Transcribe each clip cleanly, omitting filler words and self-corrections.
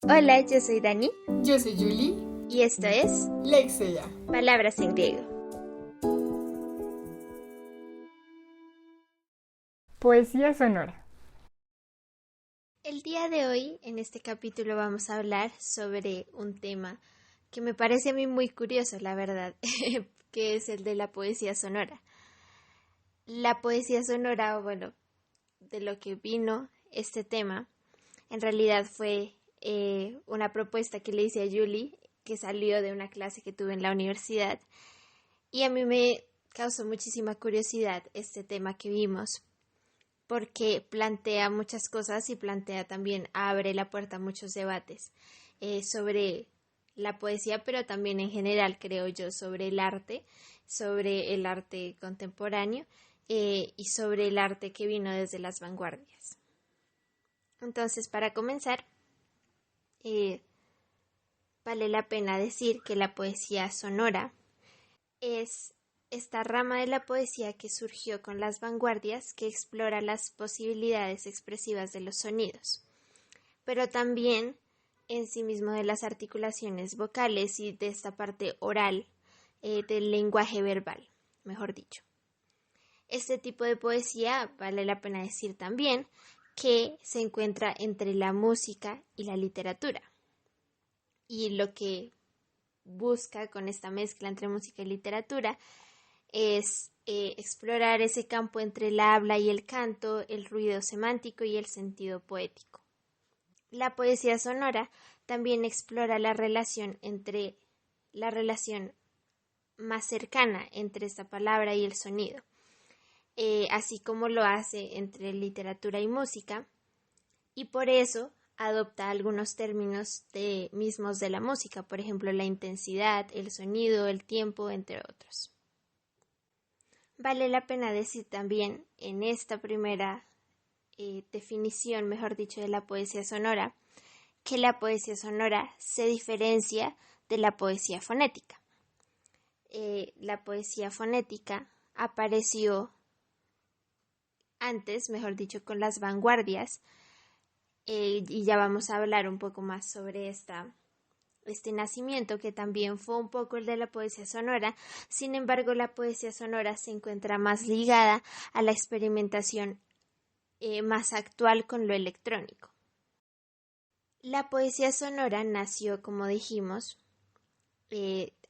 Hola, yo soy Dani Yo soy Julie. y esto es Lexia. Palabras en griego. Poesía sonora. El día de hoy, en este capítulo, vamos a hablar sobre un tema que me parece a mí muy curioso, la verdad, que es el de la poesía sonora. La poesía sonora, o bueno, de lo que vino este tema, en realidad fue una propuesta que le hice a Julie, que salió de una clase que tuve en la universidad, y a mí me causó muchísima curiosidad este tema que vimos, porque plantea muchas cosas y plantea también, abre la puerta a muchos debates sobre la poesía, pero también en general, creo yo, sobre el arte contemporáneo y sobre el arte que vino desde las vanguardias. Entonces, para comenzar, vale la pena decir que la poesía sonora es esta rama de la poesía que surgió con las vanguardias, que explora las posibilidades expresivas de los sonidos, pero también en sí mismo de las articulaciones vocales y de esta parte oral del lenguaje verbal, mejor dicho. Este tipo de poesía, vale la pena decir también, que se encuentra entre la música y la literatura. Y lo que busca con esta mezcla entre música y literatura es explorar ese campo entre el habla y el canto, el ruido semántico y el sentido poético. La poesía sonora también explora la relación más cercana entre esta palabra y el sonido, así como lo hace entre literatura y música, y por eso adopta algunos términos mismos de la música, por ejemplo la intensidad, el sonido, el tiempo, entre otros. Vale la pena decir también en esta primera definición, mejor dicho, de la poesía sonora, que la poesía sonora se diferencia de la poesía fonética. La poesía fonética apareció antes, mejor dicho, con las vanguardias, y ya vamos a hablar un poco más sobre este nacimiento, que también fue un poco el de la poesía sonora. Sin embargo, la poesía sonora se encuentra más ligada a la experimentación más actual con lo electrónico. La poesía sonora nació, como dijimos,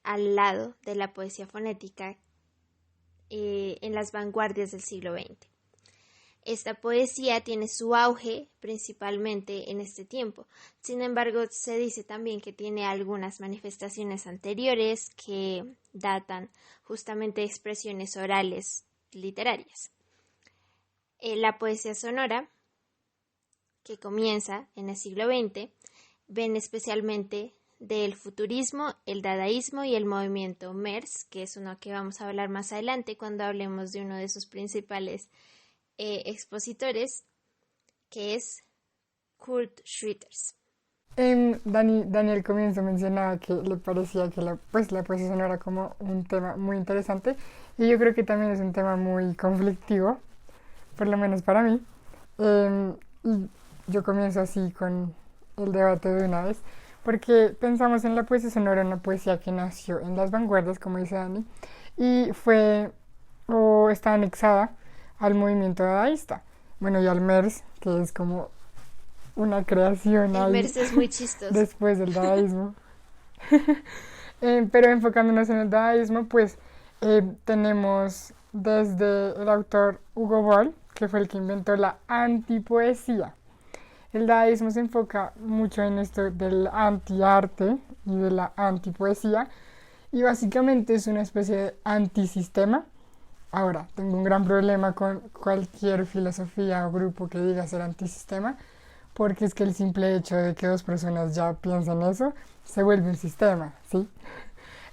al lado de la poesía fonética en las vanguardias del siglo XX. Esta poesía tiene su auge principalmente en este tiempo. Sin embargo, se dice también que tiene algunas manifestaciones anteriores que datan justamente de expresiones orales literarias. La poesía sonora, que comienza en el siglo XX, ven especialmente del futurismo, el dadaísmo y el movimiento MERS, que es uno que vamos a hablar más adelante cuando hablemos de uno de sus principales expositores, que es Kurt Schwitters. Dani al comienzo mencionaba que le parecía que la poesía sonora era como un tema muy interesante, y yo creo que también es un tema muy conflictivo, por lo menos para mí. Y yo comienzo así con el debate de una vez, porque pensamos en la poesía sonora, una poesía que nació en las vanguardias, como dice Dani, y fue o está anexada al movimiento dadaísta. Bueno, y al MERS, que es como una creación El ahí MERS es muy chistoso. después del dadaísmo. Pero enfocándonos en el dadaísmo, pues tenemos desde el autor Hugo Boll, que fue el que inventó la antipoesía. El dadaísmo se enfoca mucho en esto del antiarte y de la antipoesía, y básicamente es una especie de antisistema. Ahora, tengo un gran problema con cualquier filosofía o grupo que diga ser antisistema, porque es que el simple hecho de que dos personas ya piensen eso, se vuelve un sistema, ¿sí?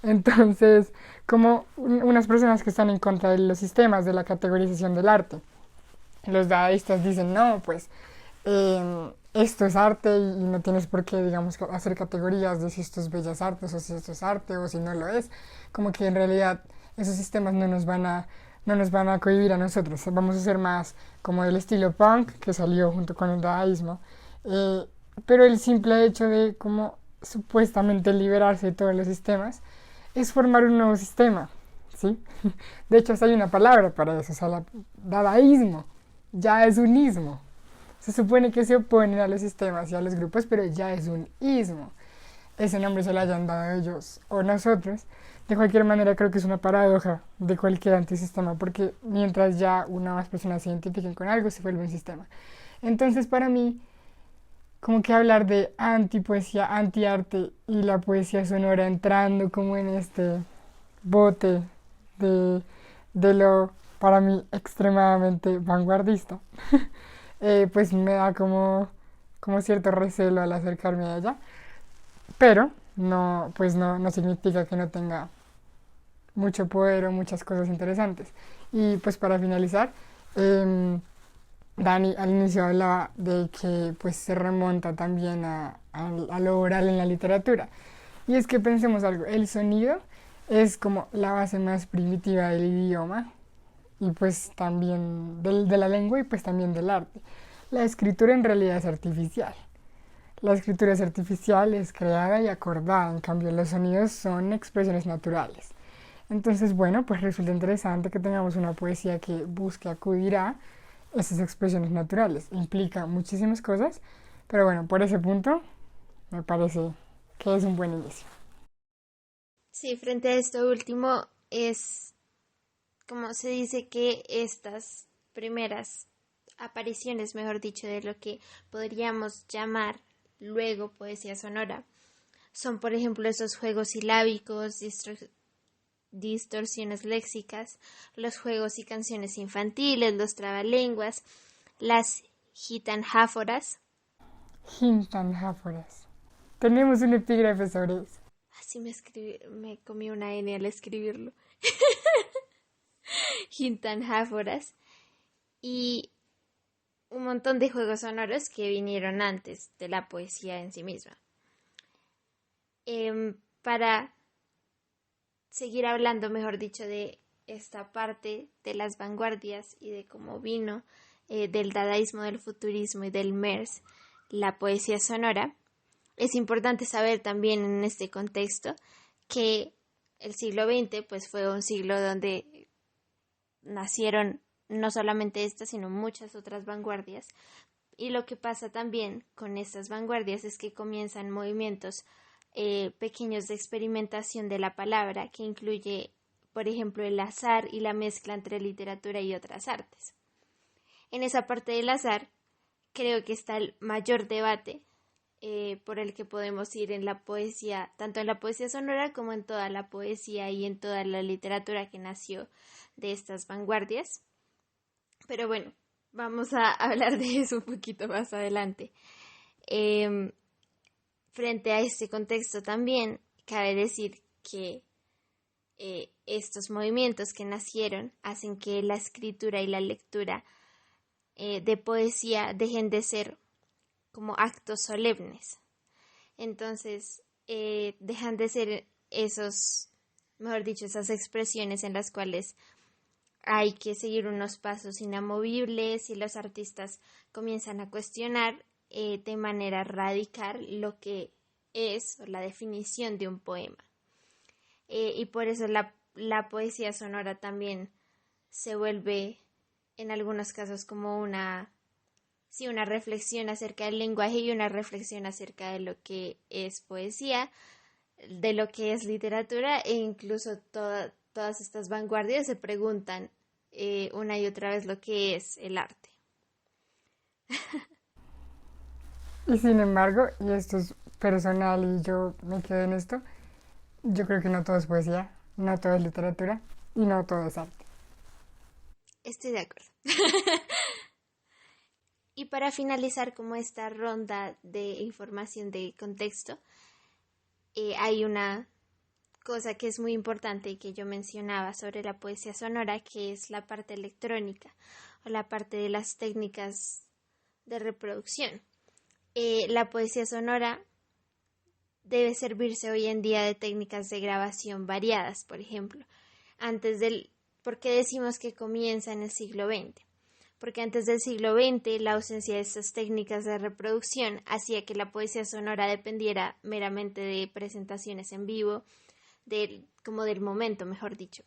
Entonces, como unas personas que están en contra de los sistemas, de la categorización del arte. Los dadaístas dicen, no, pues esto es arte y no tienes por qué, digamos, hacer categorías de si esto es bellas artes o si esto es arte o si no lo es. Como que en realidad esos sistemas no nos van a cohibir a nosotros. Vamos a ser más como del estilo punk que salió junto con el dadaísmo. pero el simple hecho de como supuestamente liberarse de todos los sistemas es formar un nuevo sistema, ¿sí? De hecho, hasta hay una palabra para eso, o sea, dadaísmo, ya es un ismo. Se supone que se oponen a los sistemas y a los grupos, pero ya es un ismo. Ese nombre se lo hayan dado ellos o nosotros. De cualquier manera, creo que es una paradoja de cualquier antisistema, porque mientras ya una o más personas se identifiquen con algo, se vuelve un sistema. Entonces, para mí, como que hablar de antipoesía, antiarte y la poesía sonora entrando como en este bote de, de lo para mí extremadamente vanguardista, pues me da como cierto recelo al acercarme a ella, pero no, pues no significa que no tenga mucho poder o muchas cosas interesantes. Y pues para finalizar, eh, Dani al inicio hablaba de que pues se remonta también a lo oral en la literatura. Y es que pensemos algo, el sonido es como la base más primitiva del idioma y pues también de la lengua y pues también del arte. La escritura en realidad es artificial. La escritura es artificial, es creada y acordada, en cambio los sonidos son expresiones naturales. Entonces, bueno, pues resulta interesante que tengamos una poesía que busque acudir a esas expresiones naturales. Implica muchísimas cosas, pero bueno, por ese punto me parece que es un buen inicio. Sí, frente a esto último es como se dice que estas primeras apariciones, mejor dicho, de lo que podríamos llamar luego poesía sonora, son por ejemplo esos juegos silábicos, distorsiones léxicas, los juegos y canciones infantiles, los trabalenguas, las gitanjáforas. Hintanháforas. Tenemos un epígrafe sobre eso. Así me comí una N al escribirlo. Gitanjáforas. Y un montón de juegos sonoros que vinieron antes de la poesía en sí misma. Para seguir hablando, mejor dicho, de esta parte de las vanguardias y de cómo vino del dadaísmo, del futurismo y del MERS, la poesía sonora, es importante saber también en este contexto que el siglo XX pues, fue un siglo donde nacieron no solamente estas, sino muchas otras vanguardias. Y lo que pasa también con estas vanguardias es que comienzan movimientos pequeños de experimentación de la palabra que incluye, por ejemplo, el azar y la mezcla entre literatura y otras artes. En esa parte del azar creo que está el mayor debate por el que podemos ir en la poesía, tanto en la poesía sonora como en toda la poesía y en toda la literatura que nació de estas vanguardias. Pero bueno, vamos a hablar de eso un poquito más adelante. Frente a este contexto también cabe decir que estos movimientos que nacieron hacen que la escritura y la lectura de poesía dejen de ser como actos solemnes. Entonces, dejan de ser esos, mejor dicho, esas expresiones en las cuales hay que seguir unos pasos inamovibles y los artistas comienzan a cuestionar de manera radical lo que es la definición de un poema. Y por eso la poesía sonora también se vuelve en algunos casos como una reflexión acerca del lenguaje y una reflexión acerca de lo que es poesía, de lo que es literatura e incluso todas estas vanguardias se preguntan una y otra vez lo que es el arte. Y sin embargo, y esto es personal y yo me quedo en esto, yo creo que no todo es poesía, no todo es literatura y no todo es arte. Estoy de acuerdo. Y para finalizar como esta ronda de información de contexto, hay una cosa que es muy importante y que yo mencionaba sobre la poesía sonora, que es la parte electrónica o la parte de las técnicas de reproducción. La poesía sonora debe servirse hoy en día de técnicas de grabación variadas, por ejemplo, ¿por qué decimos que comienza en el siglo XX? porque antes del siglo XX la ausencia de estas técnicas de reproducción hacía que la poesía sonora dependiera meramente de presentaciones en vivo, como del momento, mejor dicho.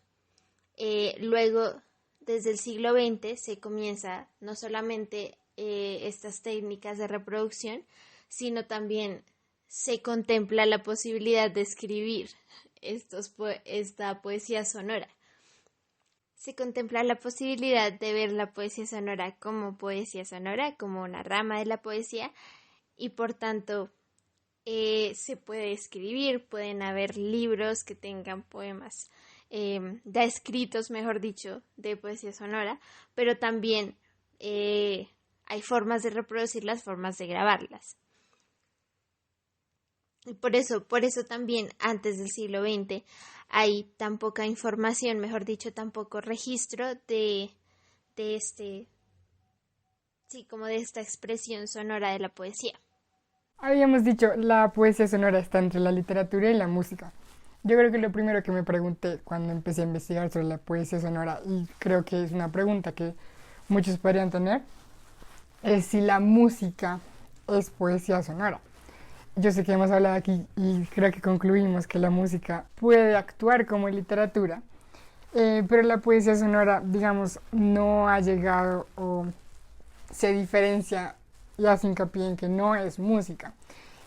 Luego, desde el siglo XX se comienza no solamente estas técnicas de reproducción, sino también se contempla la posibilidad de escribir esta poesía sonora. Se contempla la posibilidad de ver la poesía sonora, como una rama de la poesía, y por tanto se puede escribir, pueden haber libros que tengan poemas ya escritos, mejor dicho, de poesía sonora, pero también hay formas de reproducirlas, formas de grabarlas. Y por eso también antes del siglo XX hay tan poca información, mejor dicho, tan poco registro de esta expresión sonora de la poesía. Habíamos dicho, la poesía sonora está entre la literatura y la música. Yo creo que lo primero que me pregunté cuando empecé a investigar sobre la poesía sonora, y creo que es una pregunta que muchos podrían tener, es si la música es poesía sonora. Yo sé que hemos hablado aquí y creo que concluimos que la música puede actuar como literatura, pero la poesía sonora, digamos, no ha llegado o se diferencia y hace hincapié en que no es música.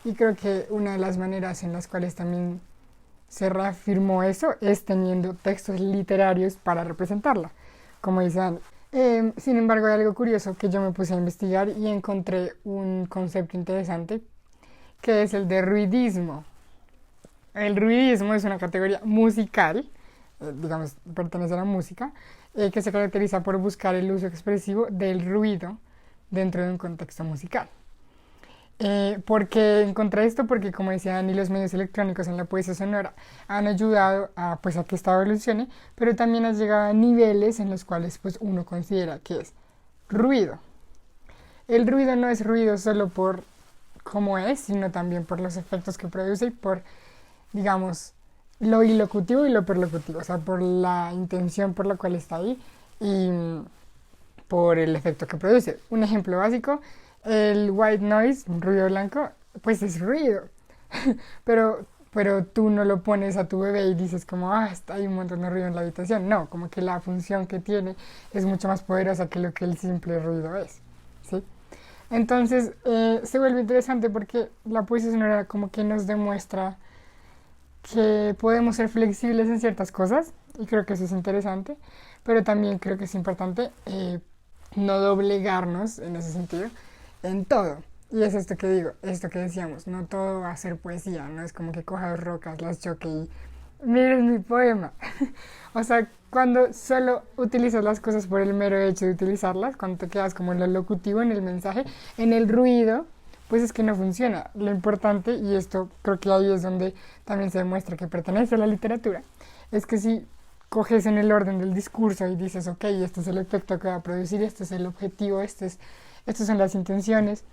Y creo que una de las maneras en las cuales también se reafirmó eso es teniendo textos literarios para representarla, como dice Anne. Sin embargo, hay algo curioso que yo me puse a investigar y encontré un concepto interesante que es el de ruidismo. El ruidismo es una categoría musical, digamos, pertenece a la música, que se caracteriza por buscar el uso expresivo del ruido dentro de un contexto musical. ¿Por qué encontré esto? Porque, como decía Dani, los medios electrónicos en la poesía sonora han ayudado a que esta evolucione, pero también ha llegado a niveles en los cuales pues, uno considera que es ruido. El ruido no es ruido solo por cómo es, sino también por los efectos que produce y por, digamos, lo ilocutivo y lo perlocutivo, o sea, por la intención por la cual está ahí y por el efecto que produce. Un ejemplo básico, el white noise, un ruido blanco, pues es ruido, pero tú no lo pones a tu bebé y dices como, hay un montón de ruido en la habitación. No, como que la función que tiene es mucho más poderosa que lo que el simple ruido es, ¿sí? Entonces se vuelve interesante porque la poesía sonora como que nos demuestra que podemos ser flexibles en ciertas cosas y creo que eso es interesante, pero también creo que es importante no doblegarnos en ese sentido en todo. Y es esto que digo, esto que decíamos, no todo va a ser poesía, no es como que coja dos rocas, las choque y miren mi poema. O sea, cuando solo utilizas las cosas por el mero hecho de utilizarlas, cuando te quedas como en lo locutivo, en el mensaje, en el ruido, pues es que no funciona. Lo importante, y esto creo que ahí es donde también se demuestra que pertenece a la literatura, es que si coges en el orden del discurso y dices, ok, este es el efecto que va a producir, este es el objetivo, estas son las intenciones,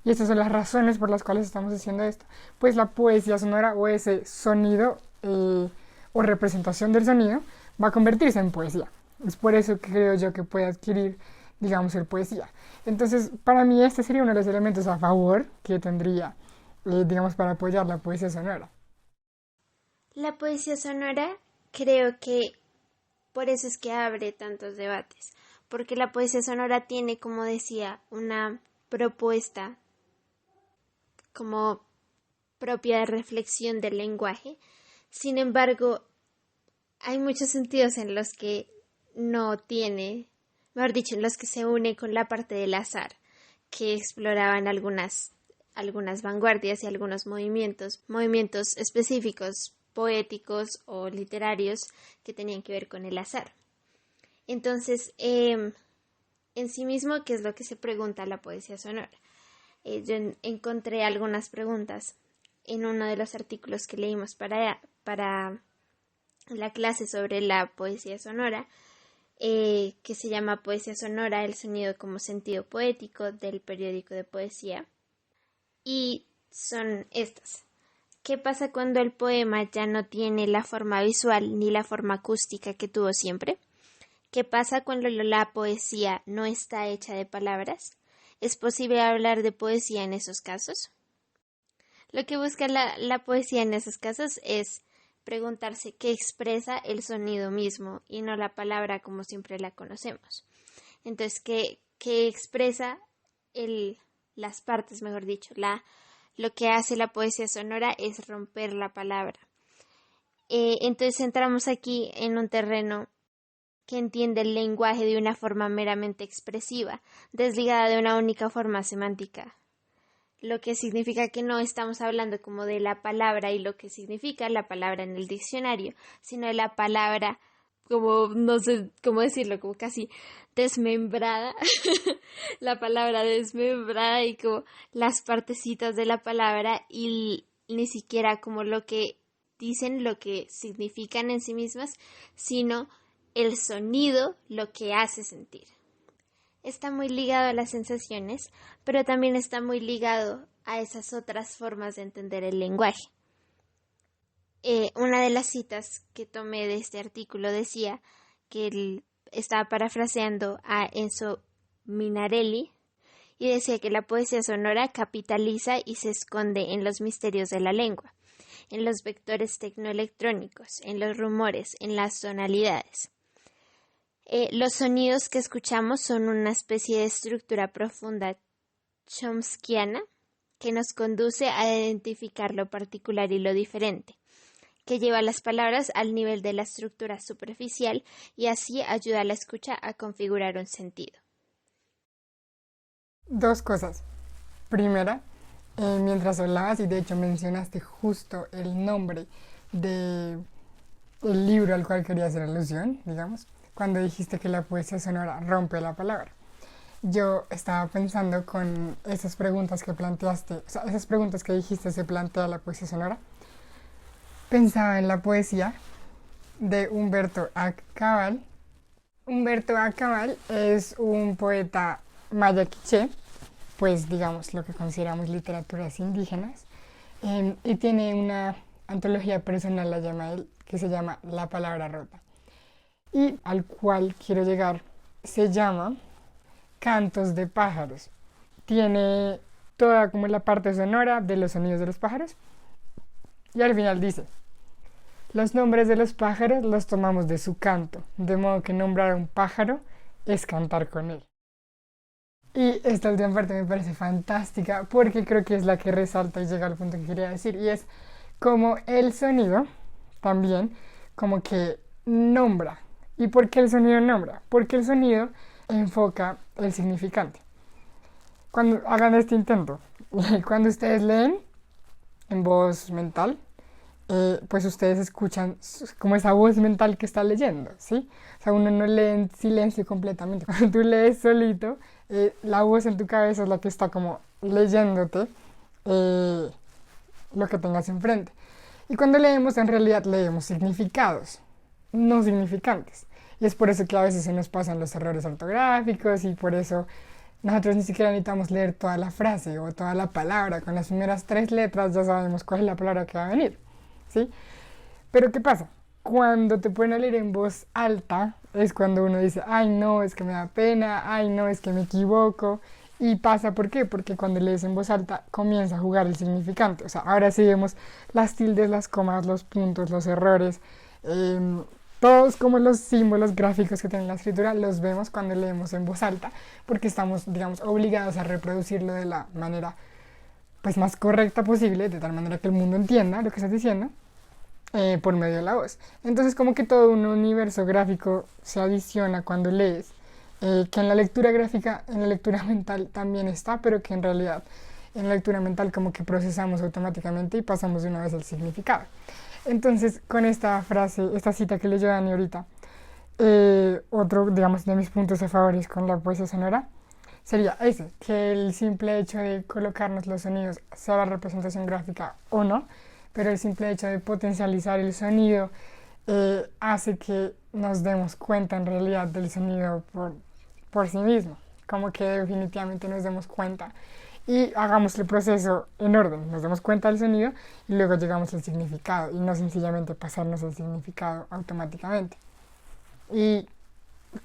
y estas son las razones por las cuales estamos haciendo esto, pues la poesía sonora o ese sonido o representación del sonido va a convertirse en poesía. Es por eso que creo yo que puede adquirir, digamos, el poesía. Entonces, para mí este sería uno de los elementos a favor que tendría, digamos, para apoyar la poesía sonora. La poesía sonora creo que por eso es que abre tantos debates, porque la poesía sonora tiene, como decía, una propuesta como propia de reflexión del lenguaje. Sin embargo, hay muchos sentidos en los que no tiene, mejor dicho, en los que se une con la parte del azar, que exploraban algunas vanguardias y algunos movimientos específicos, poéticos o literarios que tenían que ver con el azar. Entonces, en sí mismo, ¿qué es lo que se pregunta la poesía sonora? Yo encontré algunas preguntas en uno de los artículos que leímos para la clase sobre la poesía sonora, que se llama Poesía Sonora, el sonido como sentido poético, del periódico de poesía. Y son estas. ¿Qué pasa cuando el poema ya no tiene la forma visual ni la forma acústica que tuvo siempre? ¿Qué pasa cuando la poesía no está hecha de palabras? ¿Es posible hablar de poesía en esos casos? Lo que busca la poesía en esos casos es preguntarse qué expresa el sonido mismo y no la palabra como siempre la conocemos. Entonces, ¿qué expresa las partes, mejor dicho? Lo que hace la poesía sonora es romper la palabra. Entonces entramos aquí en un terreno que entiende el lenguaje de una forma meramente expresiva, desligada de una única forma semántica. Lo que significa que no estamos hablando como de la palabra y lo que significa la palabra en el diccionario, sino de la palabra como, no sé cómo decirlo, como casi desmembrada, la palabra desmembrada y como las partecitas de la palabra y ni siquiera como lo que dicen, lo que significan en sí mismas, sino el sonido, lo que hace sentir. Está muy ligado a las sensaciones, pero también está muy ligado a esas otras formas de entender el lenguaje. Una de las citas que tomé de este artículo decía que él estaba parafraseando a Enzo Minarelli y decía que la poesía sonora capitaliza y se esconde en los misterios de la lengua, en los vectores tecnoelectrónicos, en los rumores, en las tonalidades. Los sonidos que escuchamos son una especie de estructura profunda chomskiana que nos conduce a identificar lo particular y lo diferente, que lleva las palabras al nivel de la estructura superficial y así ayuda a la escucha a configurar un sentido. Dos cosas. Primera, mientras hablabas y de hecho mencionaste justo el nombre del libro al cual quería hacer alusión, digamos, cuando dijiste que la poesía sonora rompe la palabra. Yo estaba pensando con esas preguntas que planteaste, o sea, esas preguntas que dijiste se plantea la poesía sonora. Pensaba en la poesía de Humberto A. Cabal. Humberto A. Cabal es un poeta maya quiché, pues digamos lo que consideramos literaturas indígenas, y tiene una antología personal, la llama él, que se llama La Palabra Rota. Y al cual quiero llegar se llama Cantos de Pájaros. Tiene toda como la parte sonora de los sonidos de los pájaros y al final dice: los nombres de los pájaros los tomamos de su canto, de modo que nombrar a un pájaro es cantar con él. Y esta última parte me parece fantástica porque creo que es la que resalta y llega al punto que quería decir, y es como el sonido también como que nombra. ¿Y por qué el sonido nombra? Porque el sonido enfoca el significante. Cuando hagan este intento, cuando ustedes leen en voz mental, pues ustedes escuchan como esa voz mental que está leyendo, ¿sí? O sea, uno no lee en silencio completamente. Cuando tú lees solito, la voz en tu cabeza es la que está como leyéndote lo que tengas enfrente. Y cuando leemos, en realidad leemos significados, no significantes. Y es por eso que a veces se nos pasan los errores ortográficos y por eso nosotros ni siquiera necesitamos leer toda la frase o toda la palabra. Con las primeras 3 letras ya sabemos cuál es la palabra que va a venir, ¿sí? Pero ¿qué pasa? Cuando te ponen a leer en voz alta es cuando uno dice: ay no, es que me da pena, ay no, es que me equivoco. Y pasa, ¿por qué? Porque cuando lees en voz alta comienza a jugar el significante. O sea, ahora sí vemos las tildes, las comas, los puntos, los errores, todos como los símbolos gráficos que tiene la escritura los vemos cuando leemos en voz alta, porque estamos, digamos, obligados a reproducirlo de la manera pues más correcta posible, de tal manera que el mundo entienda lo que estás diciendo, por medio de la voz. Entonces como que todo un universo gráfico se adiciona cuando lees, que en la lectura gráfica, en la lectura mental también está, pero que en realidad en la lectura mental como que procesamos automáticamente y pasamos de una vez al significado. Entonces, con esta frase, esta cita que leyó Dani ahorita, otro, digamos, de mis puntos a favores con la poesía sonora sería ese, que el simple hecho de colocarnos los sonidos, sea la representación gráfica o no, pero el simple hecho de potencializar el sonido hace que nos demos cuenta en realidad del sonido por sí mismo, como que definitivamente nos demos cuenta y hagamos el proceso en orden, nos demos cuenta del sonido y luego llegamos al significado y no sencillamente pasarnos el significado automáticamente. Y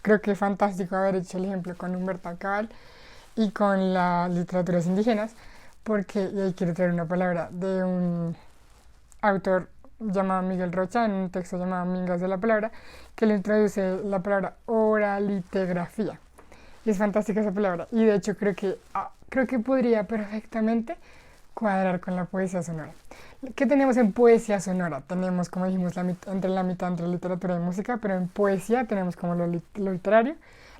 creo que es fantástico haber hecho el ejemplo con Humberto Cabal y con las literaturas indígenas, porque y ahí quiero traer una palabra de un autor llamado Miguel Rocha, en un texto llamado Mingas de la Palabra, que le introduce la palabra oralitegrafía. Y es fantástica esa palabra. Y de hecho creo que podría perfectamente cuadrar con la poesía sonora. ¿Qué tenemos en poesía sonora? Tenemos, como dijimos, entre la mitad entre literatura y música, pero en poesía tenemos como lo literario,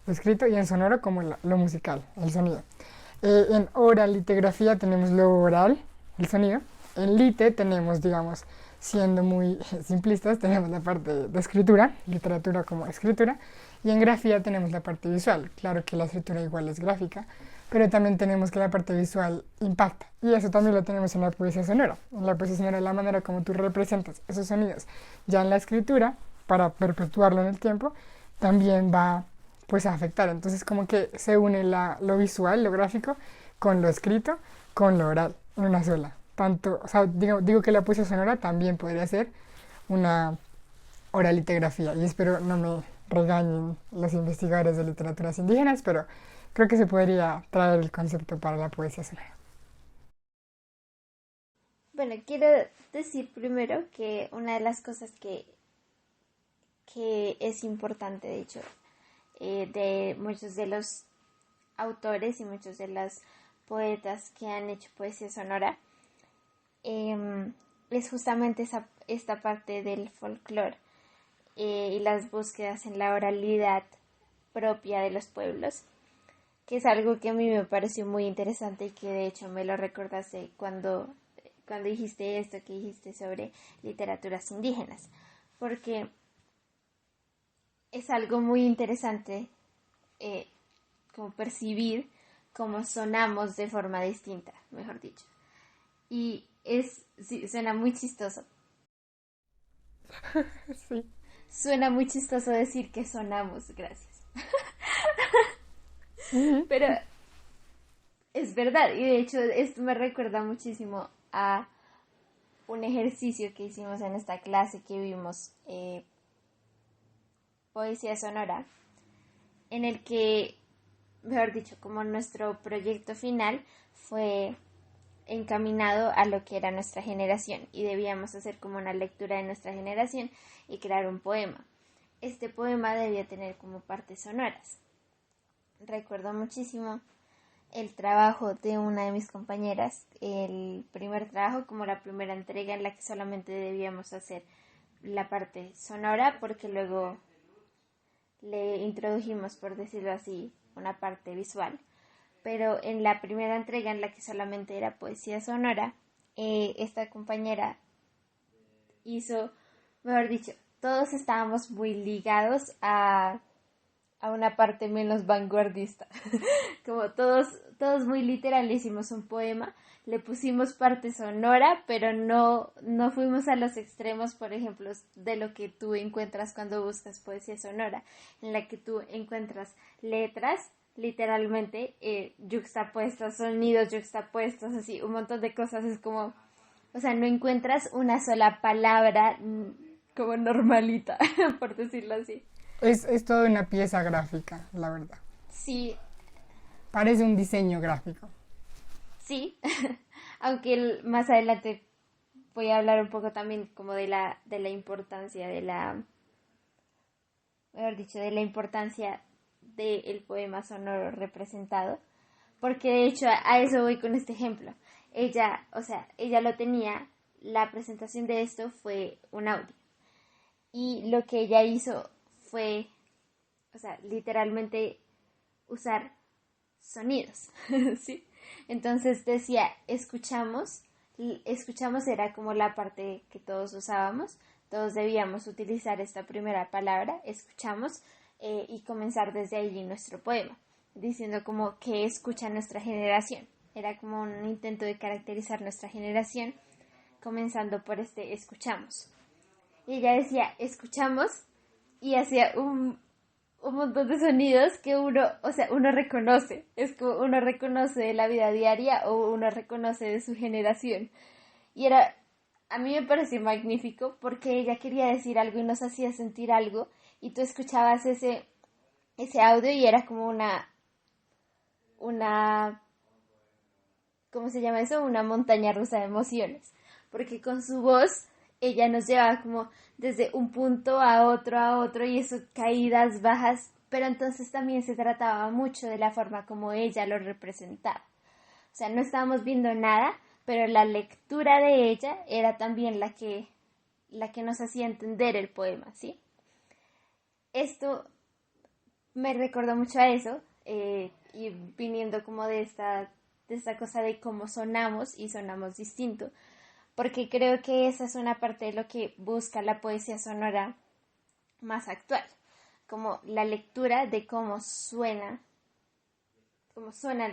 lo escrito, y en sonoro como lo musical, el sonido. En oralitegrafía tenemos lo oral, el sonido. En lite tenemos, digamos, siendo muy simplistas, tenemos la parte de escritura, literatura como escritura, y en grafía tenemos la parte visual. Claro que la escritura igual es gráfica, pero también tenemos que la parte visual impacta. Y eso también lo tenemos en la poesía sonora. En la poesía sonora, la manera como tú representas esos sonidos ya en la escritura, para perpetuarlo en el tiempo, también va pues a afectar. Entonces como que se une lo visual, lo gráfico, con lo escrito, con lo oral, en una sola. Tanto, o sea, digo que la poesía sonora también podría ser una oralitegrafía. Y espero no me regañen los investigadores de literaturas indígenas, pero creo que se podría traer el concepto para la poesía sonora. Bueno, quiero decir primero que una de las cosas que es importante, de hecho, de muchos de los autores y muchos de los poetas que han hecho poesía sonora, es justamente esta parte del folclore y las búsquedas en la oralidad propia de los pueblos, que es algo que a mí me pareció muy interesante y que de hecho me lo recordaste cuando dijiste esto que dijiste sobre literaturas indígenas, porque es algo muy interesante como percibir cómo sonamos de forma distinta, mejor dicho. Y sí, suena muy chistoso. Sí. Suena muy chistoso decir que sonamos, gracias. Ujú. Pero es verdad, y de hecho esto me recuerda muchísimo a un ejercicio que hicimos en esta clase que vimos poesía sonora, en el que, mejor dicho, como nuestro proyecto final fue encaminado a lo que era nuestra generación y debíamos hacer como una lectura de nuestra generación y crear un poema. Este poema debía tener como partes sonoras. Recuerdo muchísimo el trabajo de una de mis compañeras, el primer trabajo, como la primera entrega en la que solamente debíamos hacer la parte sonora, porque luego le introdujimos, por decirlo así, una parte visual. Pero en la primera entrega, en la que solamente era poesía sonora, esta compañera hizo, mejor dicho, todos estábamos muy ligados a una parte menos vanguardista. Como todos muy literal hicimos un poema, le pusimos parte sonora, pero no fuimos a los extremos, por ejemplo, de lo que tú encuentras cuando buscas poesía sonora, en la que tú encuentras letras, literalmente, yuxtapuestas, sonidos yuxtapuestos, así, un montón de cosas, es como, o sea, no encuentras una sola palabra como normalita, por decirlo así. Es toda una pieza gráfica, la verdad. Sí, Parece un diseño gráfico. sí, aunque más adelante voy a hablar un poco también como de la importancia mejor dicho, de la importancia del poema sonoro representado, porque de hecho a eso voy con este ejemplo. Ella, o sea, ella lo tenía, la presentación de esto fue un audio, y lo que ella hizo fue, o sea, literalmente usar sonidos, ¿sí? Entonces decía, escuchamos era como la parte que todos usábamos, todos debíamos utilizar esta primera palabra, escuchamos, y comenzar desde allí nuestro poema, diciendo como que escucha nuestra generación. Era como un intento de caracterizar nuestra generación, comenzando por este escuchamos. Y ella decía, escuchamos, y hacía un montón de sonidos que uno reconoce. Es como uno reconoce de la vida diaria o uno reconoce de su generación. Y a mí me pareció magnífico porque ella quería decir algo y nos hacía sentir algo y tú escuchabas ese audio y era como ¿cómo se llama eso? Una montaña rusa de emociones, porque con su voz ella nos llevaba como desde un punto a otro y eso, caídas, bajas, pero entonces también se trataba mucho de la forma como ella lo representaba. O sea, no estábamos viendo nada, pero la lectura de ella era también la que nos hacía entender el poema, ¿sí? Esto me recordó mucho a eso, y viniendo como de esta cosa de cómo sonamos y sonamos distinto, porque creo que esa es una parte de lo que busca la poesía sonora más actual, como la lectura de cómo suenan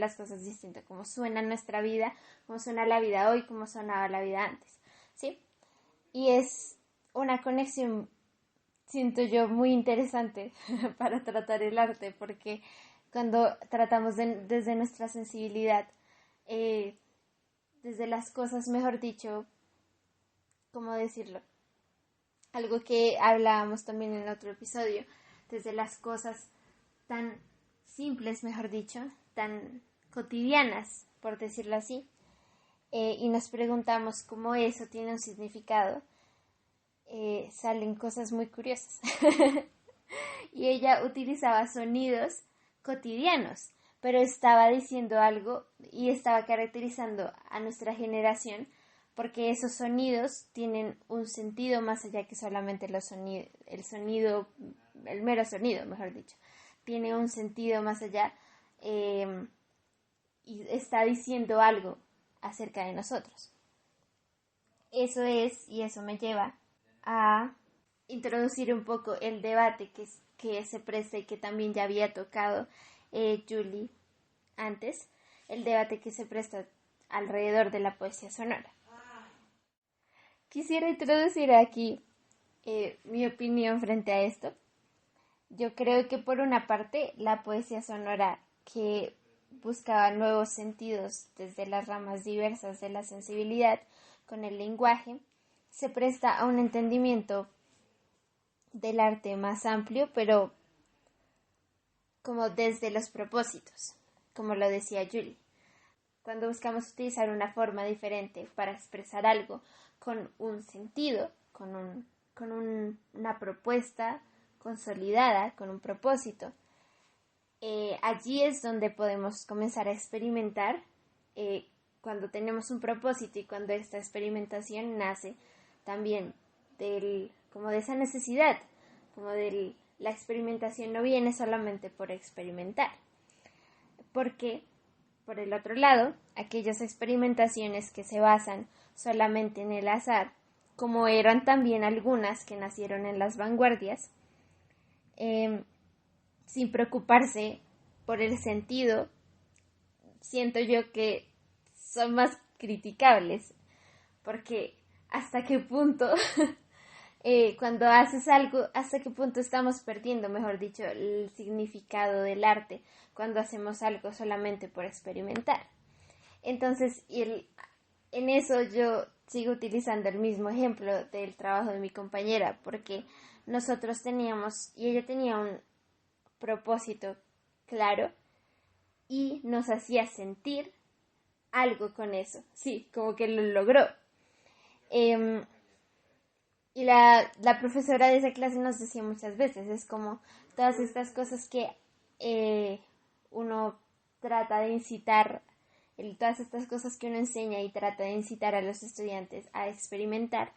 las cosas distintas, cómo suena nuestra vida, cómo suena la vida hoy, cómo sonaba la vida antes, ¿sí? Y es una conexión, siento yo, muy interesante para tratar el arte, porque cuando tratamos desde nuestra sensibilidad, eh, desde las cosas, mejor dicho, ¿cómo decirlo? Algo que hablábamos también en otro episodio, desde las cosas tan simples, mejor dicho, tan cotidianas, por decirlo así, y nos preguntamos cómo eso tiene un significado, salen cosas muy curiosas. Y ella utilizaba sonidos cotidianos, pero estaba diciendo algo y estaba caracterizando a nuestra generación porque esos sonidos tienen un sentido más allá que solamente el mero sonido, mejor dicho. Tiene un sentido más allá, y está diciendo algo acerca de nosotros. Eso es, y eso me lleva a introducir un poco el debate que se presta y que también ya había tocado Julie antes, el debate que se presta alrededor de la poesía sonora. Quisiera introducir aquí mi opinión frente a esto. Yo creo que por una parte la poesía sonora que buscaba nuevos sentidos desde las ramas diversas de la sensibilidad con el lenguaje, se presta a un entendimiento del arte más amplio, pero como desde los propósitos, como lo decía Julie. Cuando buscamos utilizar una forma diferente para expresar algo con un sentido, una propuesta consolidada, con un propósito, allí es donde podemos comenzar a experimentar, cuando tenemos un propósito y cuando esta experimentación nace también como de esa necesidad, como la experimentación no viene solamente por experimentar, porque por el otro lado, aquellas experimentaciones que se basan solamente en el azar, como eran también algunas que nacieron en las vanguardias, sin preocuparse por el sentido, siento yo que son más criticables, porque hasta qué punto, cuando haces algo, hasta qué punto estamos perdiendo, mejor dicho, el significado del arte, cuando hacemos algo solamente por experimentar. Entonces, en eso yo sigo utilizando el mismo ejemplo del trabajo de mi compañera, porque nosotros teníamos, y ella tenía un propósito claro, y nos hacía sentir algo con eso, sí, como que lo logró. Y la profesora de esa clase nos decía muchas veces, es como todas estas cosas que uno trata de incitar, todas estas cosas que uno enseña y trata de incitar a los estudiantes a experimentar,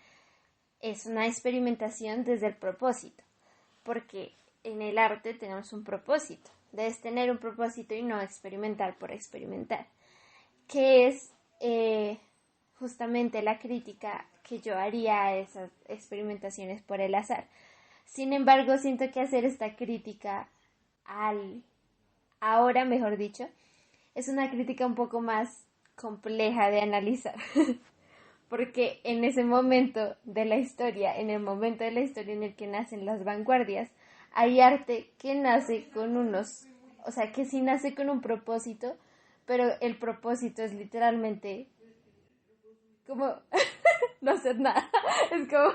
es una experimentación desde el propósito, porque en el arte tenemos un propósito, debes tener un propósito y no experimentar por experimentar, que es justamente la crítica que yo haría a esas experimentaciones por el azar. Sin embargo, siento que hacer esta crítica ahora, mejor dicho, es una crítica un poco más compleja de analizar. Porque en ese momento de la historia, en el momento de la historia en el que nacen las vanguardias, hay arte que nace con o sea, que sí nace con un propósito, pero el propósito es literalmente como no hacer nada. Es como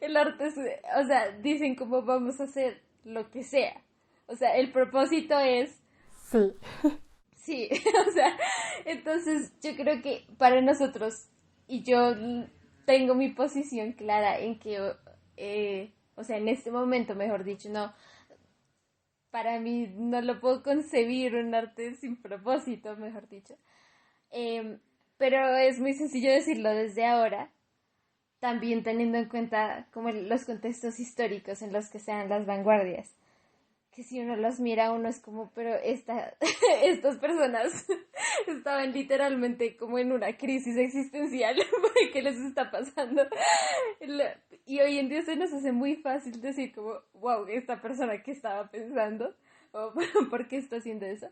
el arte o sea, dicen como vamos a hacer lo que sea. O sea, el propósito es, Sí. sí, o sea, entonces yo creo que para nosotros, y yo tengo mi posición clara en que, o sea, en este momento, mejor dicho, no, para mí no lo puedo concebir un arte sin propósito, mejor dicho. Em, pero es muy sencillo decirlo desde ahora, también teniendo en cuenta como los contextos históricos en los que se dan las vanguardias. Que si uno los mira, uno es como, pero estas personas estaban literalmente como en una crisis existencial. ¿Qué les está pasando? Y hoy en día se nos hace muy fácil decir como, wow, esta persona que estaba pensando, o por qué está haciendo eso.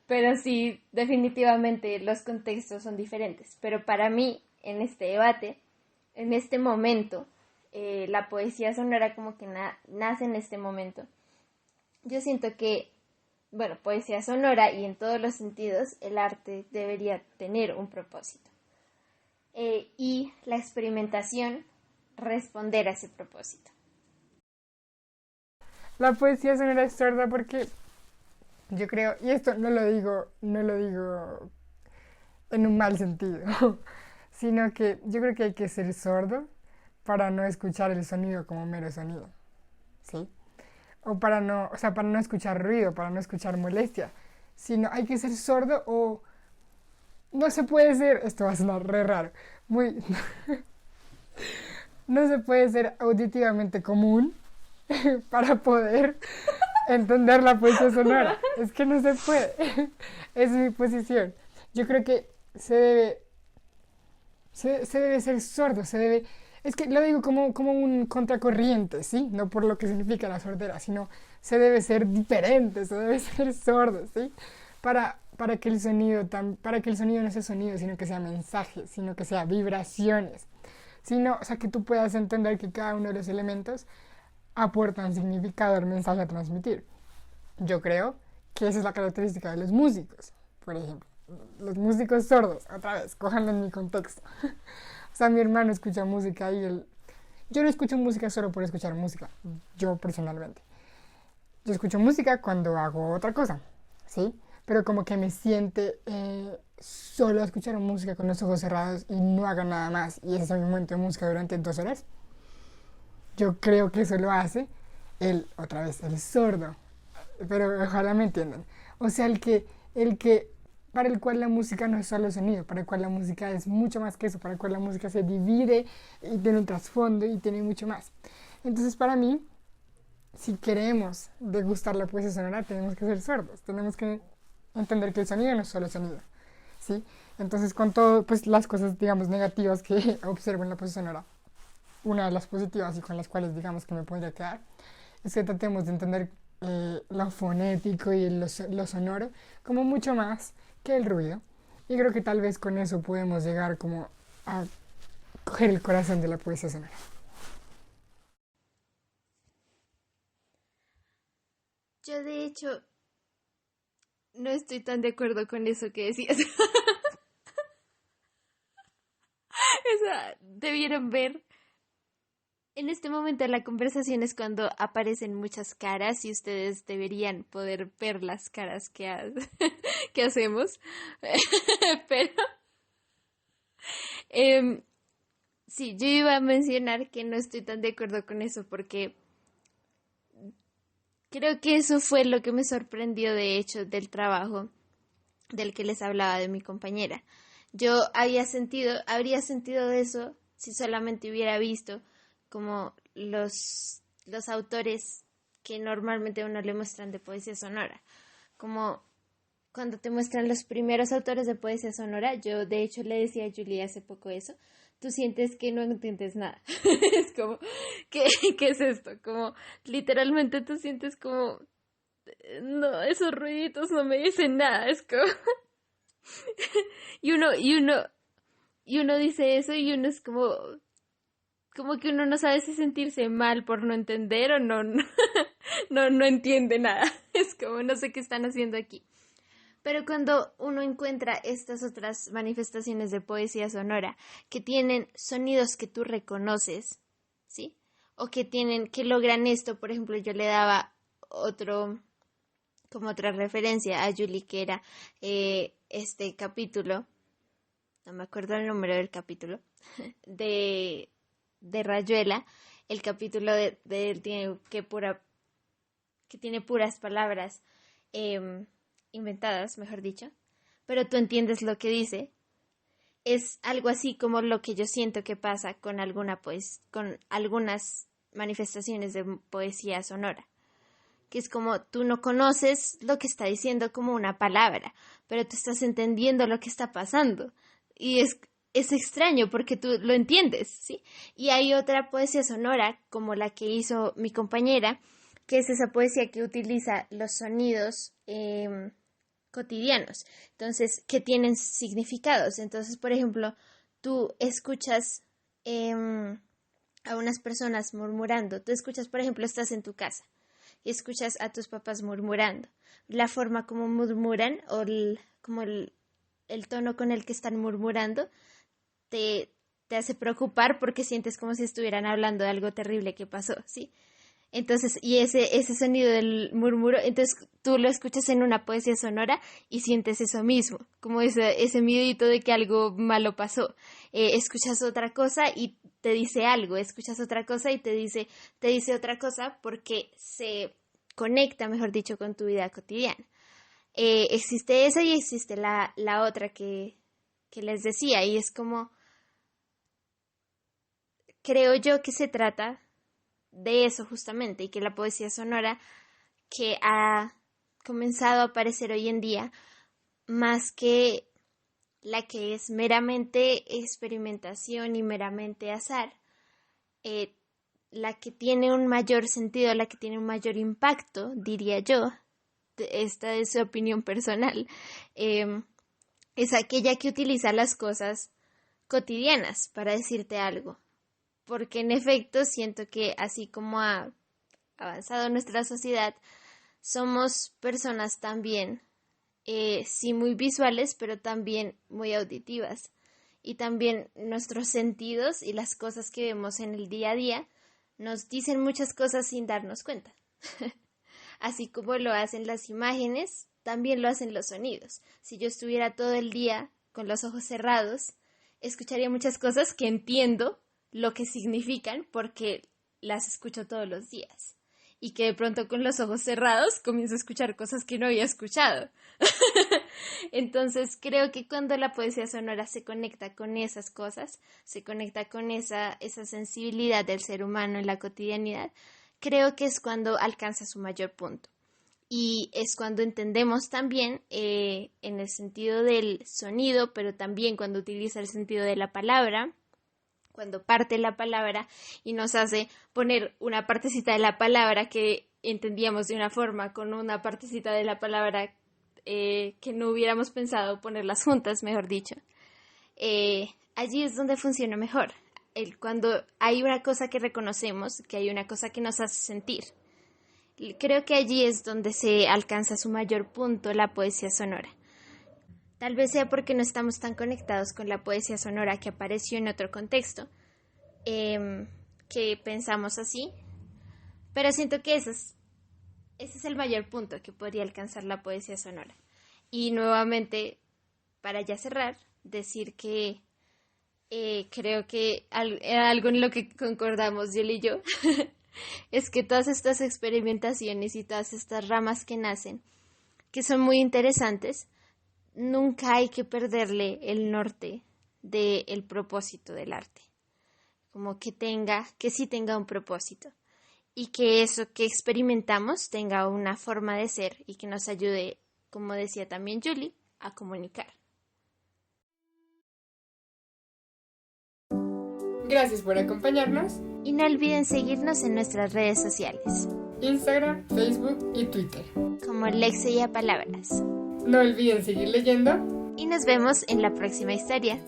Pero sí, definitivamente los contextos son diferentes. Pero para mí, en este debate, en este momento, la poesía sonora como que nace en este momento. Yo siento que, bueno, poesía sonora y en todos los sentidos, el arte debería tener un propósito. Y la experimentación, responder a ese propósito. La poesía sonora es sorda porque yo creo, y esto no lo digo en un mal sentido, sino que yo creo que hay que ser sordo para no escuchar el sonido como mero sonido, ¿sí? O para no escuchar ruido, para no escuchar molestia, sino hay que ser sordo o no se puede ser, esto va a sonar re raro, muy, no se puede ser auditivamente común para poder entender la poesía sonora. Es que no se puede. Es mi posición. Yo creo que se debe ser sordo, es que lo digo como un contracorriente, ¿sí? No por lo que significa la sordera, sino se debe ser diferente, se debe ser sordo, ¿sí? Para que el sonido no sea sonido, sino que sea mensaje, sino que sea vibraciones. Sino, o sea, que tú puedas entender que cada uno de los elementos aportan significado al mensaje a transmitir. Yo creo que esa es la característica de los músicos, por ejemplo. Los músicos sordos, otra vez, cójanlo en mi contexto. O sea, mi hermano escucha música y él... Yo no escucho música solo por escuchar música, yo personalmente. Yo escucho música cuando hago otra cosa, ¿sí? Pero como que me siente solo a escuchar música con los ojos cerrados y no haga nada más. Y ese es mi momento de música durante 2 horas. Yo creo que eso lo hace otra vez, el sordo. Pero ojalá me entiendan. O sea, para el cual la música no es solo sonido, para el cual la música es mucho más que eso, para el cual la música se divide y tiene un trasfondo y tiene mucho más. Entonces, para mí, si queremos degustar la poesía sonora, tenemos que ser sordos, tenemos que entender que el sonido no es solo sonido, ¿sí? Entonces, con todo, pues las cosas, digamos, negativas que observo en la poesía sonora, una de las positivas y con las cuales, digamos, que me podría quedar, es que tratemos de entender lo fonético y lo sonoro como mucho más que el ruido. Y creo que tal vez con eso podemos llegar como a coger el corazón de la poesía sonora. Yo de hecho no estoy tan de acuerdo con eso que decías. O sea, debieron ver. En este momento de la conversación es cuando aparecen muchas caras y ustedes deberían poder ver las caras que hacemos. Pero em, sí, yo iba a mencionar que no estoy tan de acuerdo con eso porque creo que eso fue lo que me sorprendió de hecho del trabajo del que les hablaba de mi compañera. Yo habría sentido eso si solamente hubiera visto como los autores que normalmente a uno le muestran de poesía sonora. Como cuando te muestran los primeros autores de poesía sonora, yo de hecho le decía a Julie hace poco eso, tú sientes que no entiendes nada. Es como, ¿qué es esto? Como literalmente tú sientes como, no, esos ruiditos no me dicen nada, es como... y uno, y uno, y uno dice eso y uno es como que uno no sabe si sentirse mal por no entender o no, no entiende nada. Es como no sé qué están haciendo aquí. Pero cuando uno encuentra estas otras manifestaciones de poesía sonora que tienen sonidos que tú reconoces, ¿sí? O que logran esto, por ejemplo, yo le daba como otra referencia a Julie, que era este capítulo, no me acuerdo el número del capítulo, de Rayuela, el capítulo de que tiene puras palabras inventadas, mejor dicho, pero tú entiendes lo que dice. Es algo así como lo que yo siento que pasa con con algunas manifestaciones de poesía sonora, que es como tú no conoces lo que está diciendo como una palabra, pero tú estás entendiendo lo que está pasando. Y es extraño porque tú lo entiendes, ¿sí? Y hay otra poesía sonora, como la que hizo mi compañera, que es esa poesía que utiliza los sonidos cotidianos, entonces, que tienen significados. Entonces, por ejemplo, tú escuchas a unas personas murmurando. Tú escuchas, por ejemplo, estás en tu casa y escuchas a tus papás murmurando. La forma como murmuran o como el tono con el que están murmurando te hace preocupar porque sientes como si estuvieran hablando de algo terrible que pasó, ¿sí? Entonces, y ese sonido del murmuro, entonces tú lo escuchas en una poesía sonora y sientes eso mismo, como ese miedito de que algo malo pasó. Escuchas otra cosa y te dice algo, escuchas otra cosa y te dice otra cosa porque se conecta, mejor dicho, con tu vida cotidiana. Existe esa y existe la otra que les decía, y es como, creo yo que se trata de eso justamente, y que la poesía sonora que ha comenzado a aparecer hoy en día, más que la que es meramente experimentación y meramente azar, la que tiene un mayor sentido, la que tiene un mayor impacto, diría yo, esta es su opinión personal, es aquella que utiliza las cosas cotidianas para decirte algo. Porque en efecto siento que así como ha avanzado nuestra sociedad, somos personas también, sí muy visuales, pero también muy auditivas. Y también nuestros sentidos y las cosas que vemos en el día a día nos dicen muchas cosas sin darnos cuenta. Así como lo hacen las imágenes, también lo hacen los sonidos. Si yo estuviera todo el día con los ojos cerrados, escucharía muchas cosas que entiendo lo que significan porque las escucho todos los días. Y que de pronto con los ojos cerrados comienzo a escuchar cosas que no había escuchado. Entonces creo que cuando la poesía sonora se conecta con esas cosas, se conecta con esa sensibilidad del ser humano en la cotidianidad, creo que es cuando alcanza su mayor punto. Y es cuando entendemos también en el sentido del sonido, pero también cuando utiliza el sentido de la palabra, cuando parte la palabra y nos hace poner una partecita de la palabra que entendíamos de una forma con una partecita de la palabra que no hubiéramos pensado ponerlas juntas, mejor dicho. Allí es donde funciona mejor. Cuando hay una cosa que reconocemos, que hay una cosa que nos hace sentir. Creo que allí es donde se alcanza su mayor punto la poesía sonora. Tal vez sea porque no estamos tan conectados con la poesía sonora que apareció en otro contexto, que pensamos así, pero siento que ese es el mayor punto que podría alcanzar la poesía sonora. Y nuevamente, para ya cerrar, decir que creo que algo en lo que concordamos Julie y yo es que todas estas experimentaciones y todas estas ramas que nacen, que son muy interesantes, nunca hay que perderle el norte del propósito del arte. Como que sí tenga un propósito. Y que eso que experimentamos tenga una forma de ser y que nos ayude, como decía también Julie, a comunicar. Gracias por acompañarnos. Y no olviden seguirnos en nuestras redes sociales. Instagram, Facebook y Twitter. Como Lexia Palabras. No olviden seguir leyendo. Y nos vemos en la próxima historia.